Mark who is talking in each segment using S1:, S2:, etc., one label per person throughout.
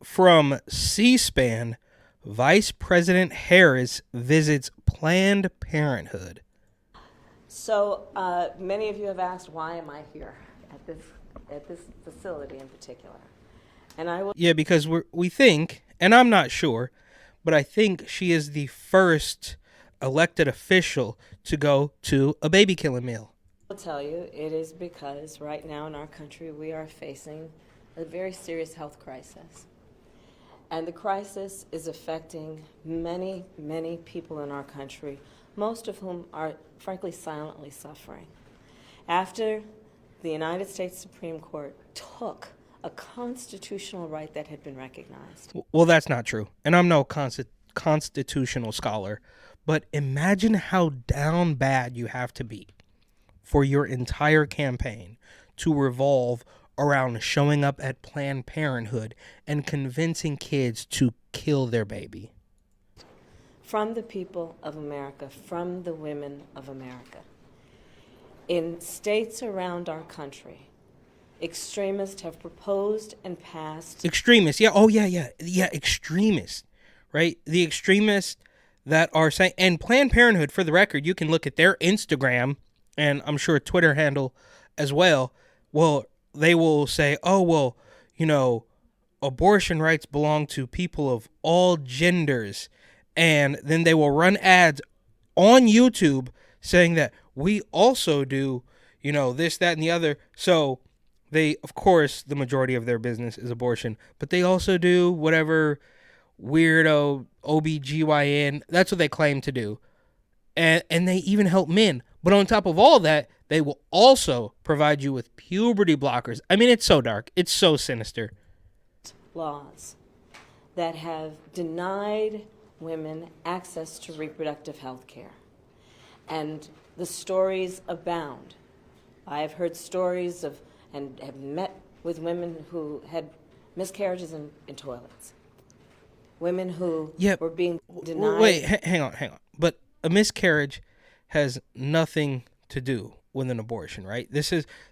S1: From C-SPAN, Vice President Harris visits Planned Parenthood.
S2: So many of you have asked, why am I here at this facility in particular? And I will.
S1: Yeah, because we think, and I'm not sure, but I think she is the first elected official to go to a baby killing mill.
S2: I'll tell you, it is because right now in our country we are facing a very serious health crisis. And the crisis is affecting many, many people in our country, most of whom are, frankly, silently suffering. After the United States Supreme Court took a constitutional right that had been recognized.
S1: Well, that's not true. And I'm no constitutional scholar, but imagine how down bad you have to be for your entire campaign to revolve around showing up at Planned Parenthood and convincing kids to kill their baby.
S2: From the people of America, from the women of America. In states around our country, extremists have proposed and passed.
S1: Extremists, yeah, oh yeah, extremists, right? The extremists that are saying, and Planned Parenthood, for the record, you can look at their Instagram and I'm sure Twitter handle as well. Well, they will say, oh, well, abortion rights belong to people of all genders. And then they will run ads on YouTube saying that we also do, this, that, and the other. So they, of course, the majority of their business is abortion, but they also do whatever weirdo OBGYN. That's what they claim to do. And they even help men. But on top of all that, they will also provide you with puberty blockers. I mean, it's so dark. It's so sinister.
S2: Laws that have denied women access to reproductive health care. And the stories abound. I have heard stories of, and have met with women who had miscarriages in toilets. Women who were being denied.
S1: Wait, hang on. But a miscarriage has nothing to do with an abortion, right?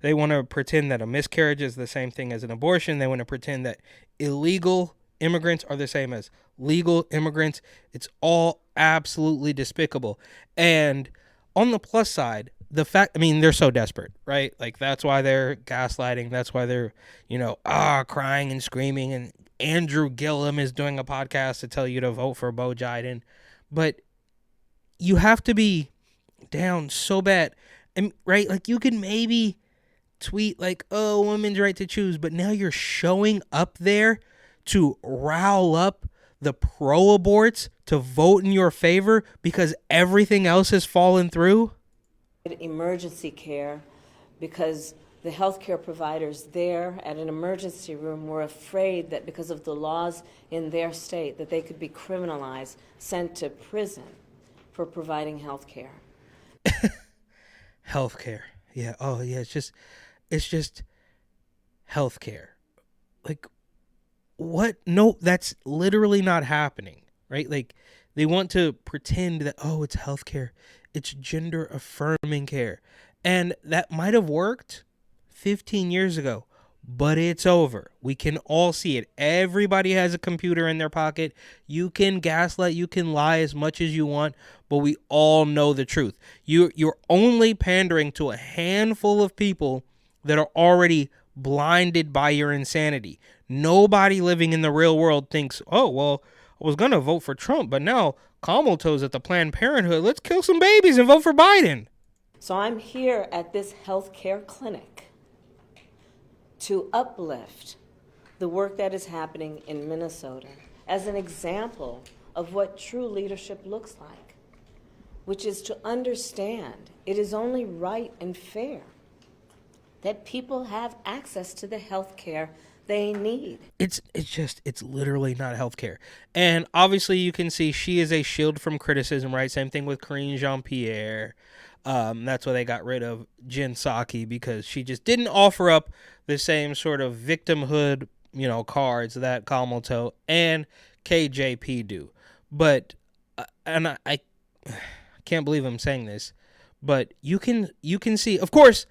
S1: They want to pretend that a miscarriage is the same thing as an abortion. They want to pretend that illegal immigrants are the same as legal immigrants. It's all absolutely despicable. And on the plus side, they're so desperate, right? Like, that's why they're gaslighting. That's why they're, crying and screaming. And Andrew Gillum is doing a podcast to tell you to vote for Bo Biden. But you have to be down so bad, and right? Like, you could maybe tweet like, "Oh, women's right to choose," but now you're showing up there to rile up the pro-aborts to vote in your favor because everything else has fallen through.
S2: Emergency care, because the healthcare providers there at an emergency room were afraid that because of the laws in their state that they could be criminalized, sent to prison for providing health care.
S1: Healthcare. Yeah. Oh, yeah. It's just healthcare. Like, what? No, that's literally not happening, right? Like, they want to pretend that, oh, it's healthcare. It's gender affirming care. And that might have worked 15 years ago, but it's over. We can all see it. Everybody has a computer in their pocket. You can gaslight, you can lie as much as you want, but we all know the truth. You're only pandering to a handful of people that are already blinded by your insanity. Nobody living in the real world thinks, oh, well, I was going to vote for Trump, but now Kamala's at the Planned Parenthood. Let's kill some babies and vote for Biden.
S2: So I'm here at this healthcare clinic to uplift the work that is happening in Minnesota as an example of what true leadership looks like, which is to understand it is only right and fair that people have access to the health care they need.
S1: It's literally not healthcare. And obviously you can see she is a shield from criticism, right? Same thing with Karine Jean-Pierre. That's why they got rid of Jen Psaki, because she just didn't offer up the same sort of victimhood, cards that Kamala and KJP do. But, and I can't believe I'm saying this, but you can see, of course,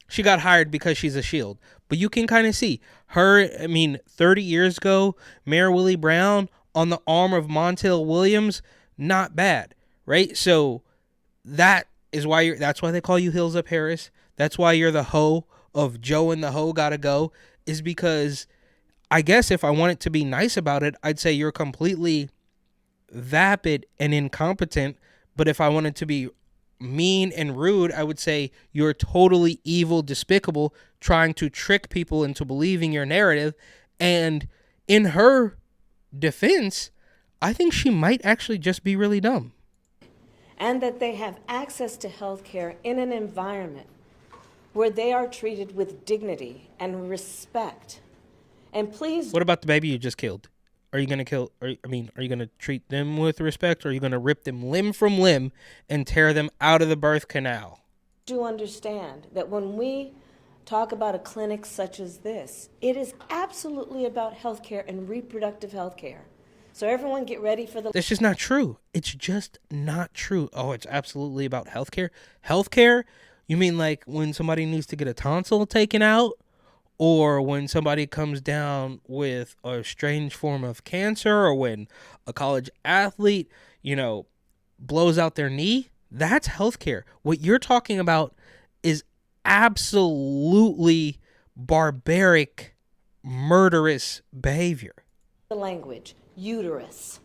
S1: she got hired because she's a shield, but But you can kind of see her. I mean, 30 years ago, Mayor Willie Brown on the arm of Montel Williams, not bad, right? So that's why they call you Hills Up Harris. That's why you're the hoe of Joe and the hoe gotta go, is because I guess if I wanted to be nice about it, I'd say you're completely vapid and incompetent. But if I wanted to be mean and rude, I would say you're totally evil, despicable, trying to trick people into believing your narrative. And in her defense, I think she might actually just be really dumb.
S2: And that they have access to health care in an environment where they are treated with dignity and respect. And please,
S1: What about the baby you just killed? Are you gonna kill? Are you gonna treat them with respect, or are you gonna rip them limb from limb and tear them out of the birth canal?
S2: do understand that when we talk about a clinic such as this, it is absolutely about healthcare and reproductive healthcare. So everyone get ready for the...
S1: That's just not true. It's just not true. Oh, it's absolutely about healthcare. Healthcare? You mean like when somebody needs to get a tonsil taken out, or when somebody comes down with a strange form of cancer, or when a college athlete, blows out their knee? That's healthcare. What you're talking about is absolutely barbaric, murderous behavior.
S2: The language, uterus.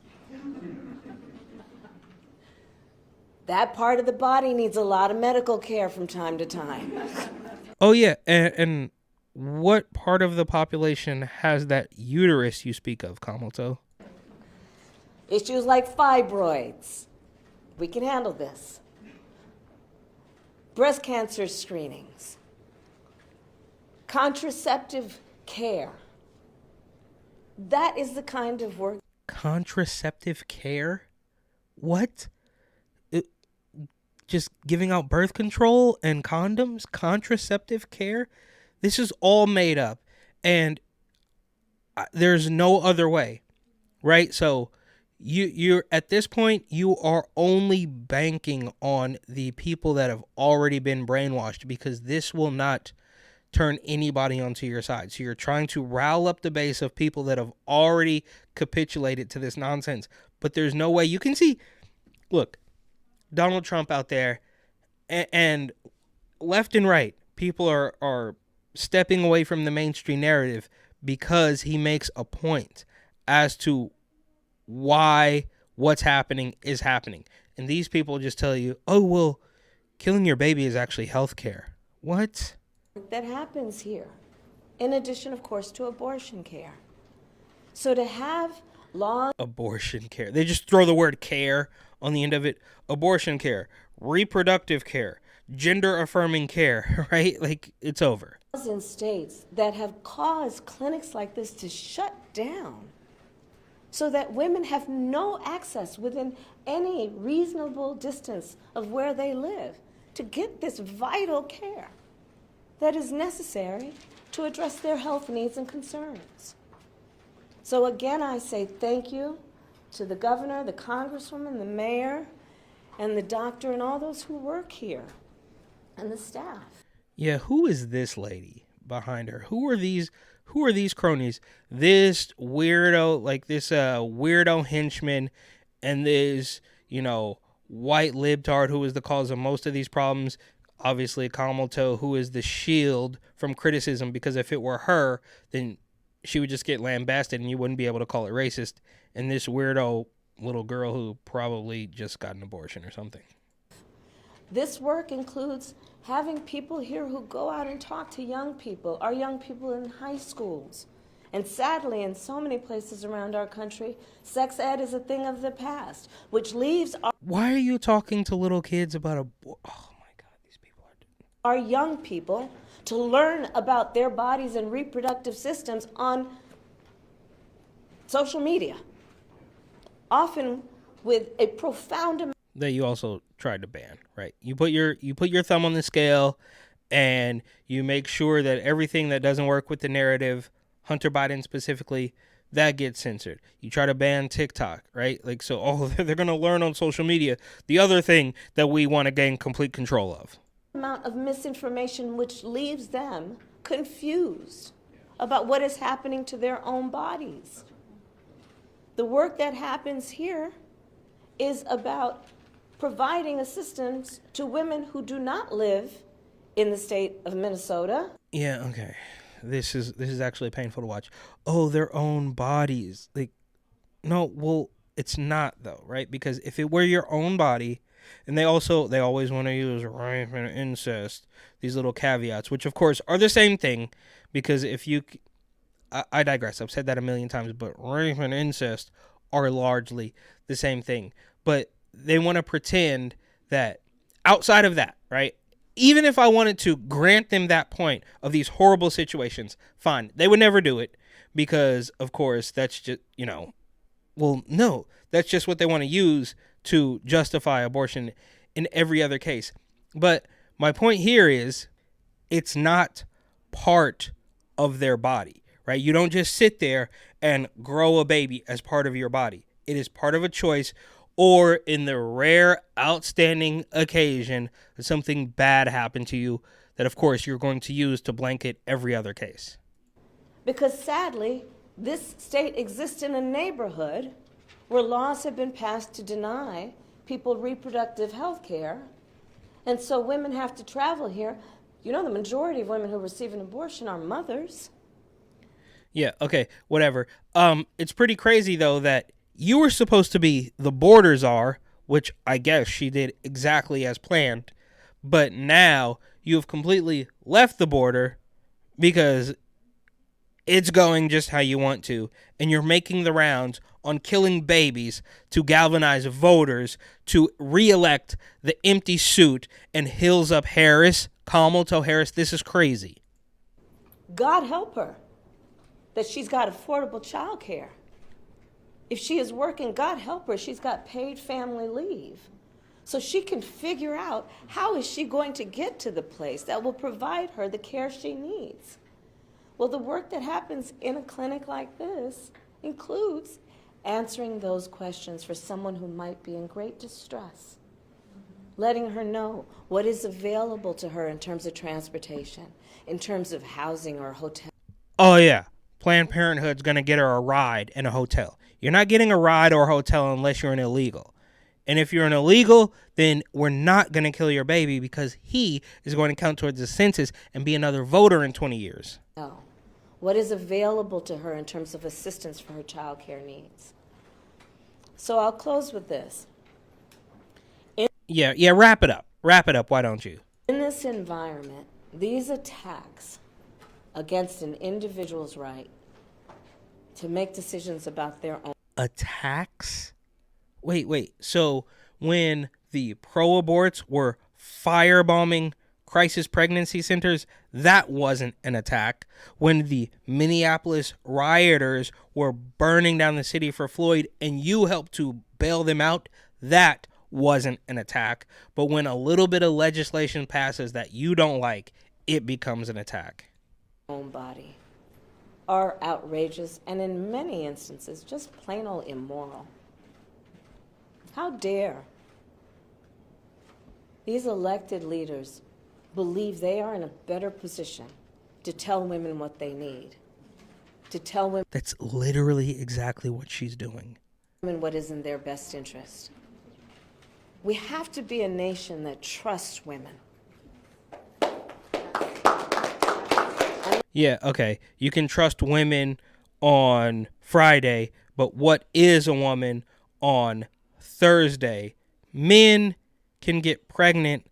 S2: That part of the body needs a lot of medical care from time to time.
S1: Oh, yeah. And what part of the population has that uterus you speak of, Kamala?
S2: Issues like fibroids. We can handle this. Breast cancer screenings. Contraceptive care. That is the kind of work.
S1: Contraceptive care? What? Just giving out birth control and condoms? Contraceptive care? This is all made up. And there's no other way, right? So you're at this point, you are only banking on the people that have already been brainwashed, because this will not turn anybody onto your side. So you're trying to rile up the base of people that have already capitulated to this nonsense. But there's no way. You can see, look, Donald Trump out there, and left and right, people are stepping away from the mainstream narrative because he makes a point as to why what's happening is happening. And these people just tell you, oh, well, killing your baby is actually healthcare. What?
S2: That happens here, in addition, of course, to abortion care. So to have laws...
S1: Abortion care. They just throw the word care on the end of it. Abortion care, reproductive care, gender affirming care, right? Like, it's over.
S2: In states that have caused clinics like this to shut down, so that women have no access within any reasonable distance of where they live to get this vital care that is necessary to address their health needs and concerns. So again, I say thank you to the governor, the congresswoman, the mayor, and the doctor, and all those who work here, and the staff.
S1: Yeah, who is this lady behind her? Who are these cronies? This weirdo, like this weirdo henchman, and this, white libtard who is the cause of most of these problems. Obviously, Kamala, who is the shield from criticism, because if it were her, then she would just get lambasted and you wouldn't be able to call it racist. And this weirdo little girl who probably just got an abortion or something.
S2: This work includes having people here who go out and talk to young people, our young people in high schools. And sadly, in so many places around our country, sex ed is a thing of the past, which leaves
S1: Why are you talking to little kids about oh my God, these people are...
S2: our young people to learn about their bodies and reproductive systems on social media, often with a profound amount
S1: that you also tried to ban, right? You put your thumb on the scale, and you make sure that everything that doesn't work with the narrative, Hunter Biden specifically, that gets censored. You try to ban TikTok, right? Like, so they're going to learn on social media the other thing that we want to gain complete control of.
S2: amount of misinformation, which leaves them confused about what is happening to their own bodies. The work that happens here is about providing assistance to women who do not live in the state of Minnesota.
S1: Yeah, okay. This is actually painful to watch. Oh, their own bodies. Like, no, well, it's not though, right? Because if it were your own body, and they always want to use rape and incest, these little caveats, which of course are the same thing, because if you, I digress. I've said that a million times, but rape and incest are largely the same thing. But they want to pretend that outside of that, right? Even if I wanted to grant them that point of these horrible situations, fine. They would never do it because, of course, that's just, well, no, that's just what they want to use to justify abortion in every other case. But my point here is it's not part of their body, right? You don't just sit there and grow a baby as part of your body. It is part of a choice, or in the rare, outstanding occasion that something bad happened to you that, of course, you're going to use to blanket every other case.
S2: Because sadly, this state exists in a neighborhood where laws have been passed to deny people reproductive health care. And so women have to travel here. The majority of women who receive an abortion are mothers.
S1: Yeah, okay, whatever. It's pretty crazy, though, that you were supposed to be the border czar, which I guess she did exactly as planned, but now you have completely left the border because it's going just how you want to, and you're making the rounds on killing babies to galvanize voters to re-elect the empty suit and Hills Up Harris, Kamala Harris. This is crazy.
S2: God help her that she's got affordable child care. If she is working, God help her, she's got paid family leave. So she can figure out how is she going to get to the place that will provide her the care she needs. Well, the work that happens in a clinic like this includes answering those questions for someone who might be in great distress, letting her know what is available to her in terms of transportation, in terms of housing or hotel.
S1: Oh, yeah. Planned Parenthood's going to get her a ride in a hotel. You're not getting a ride or a hotel unless you're an illegal. And if you're an illegal, then we're not going to kill your baby because he is going to count towards the census and be another voter in 20 years.
S2: No. What is available to her in terms of assistance for her child care needs. So I'll close with this.
S1: Yeah, wrap it up. Wrap it up, why don't you?
S2: In this environment, these attacks against an individual's right to make decisions about their own.
S1: Attacks? Wait. So when the pro-aborts were firebombing crisis pregnancy centers, that wasn't an attack. When the Minneapolis rioters were burning down the city for Floyd and you helped to bail them out, that wasn't an attack. But when a little bit of legislation passes that you don't like, it becomes an attack.
S2: Own body are outrageous and in many instances just plain old immoral. How dare these elected leaders believe they are in a better position to tell women what they need, to tell women.
S1: That's literally exactly what she's doing.
S2: What is in their best interest. We have to be a nation that trusts women.
S1: Yeah, okay. You can trust women on Friday, but what is a woman on Thursday? Men can get pregnant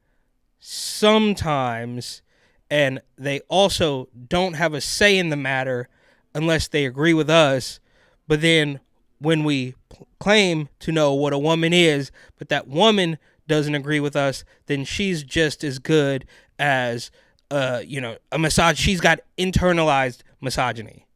S1: sometimes, and they also don't have a say in the matter unless they agree with us. But then when we claim to know what a woman is, but that woman doesn't agree with us, then she's just as good as a she's got internalized misogyny.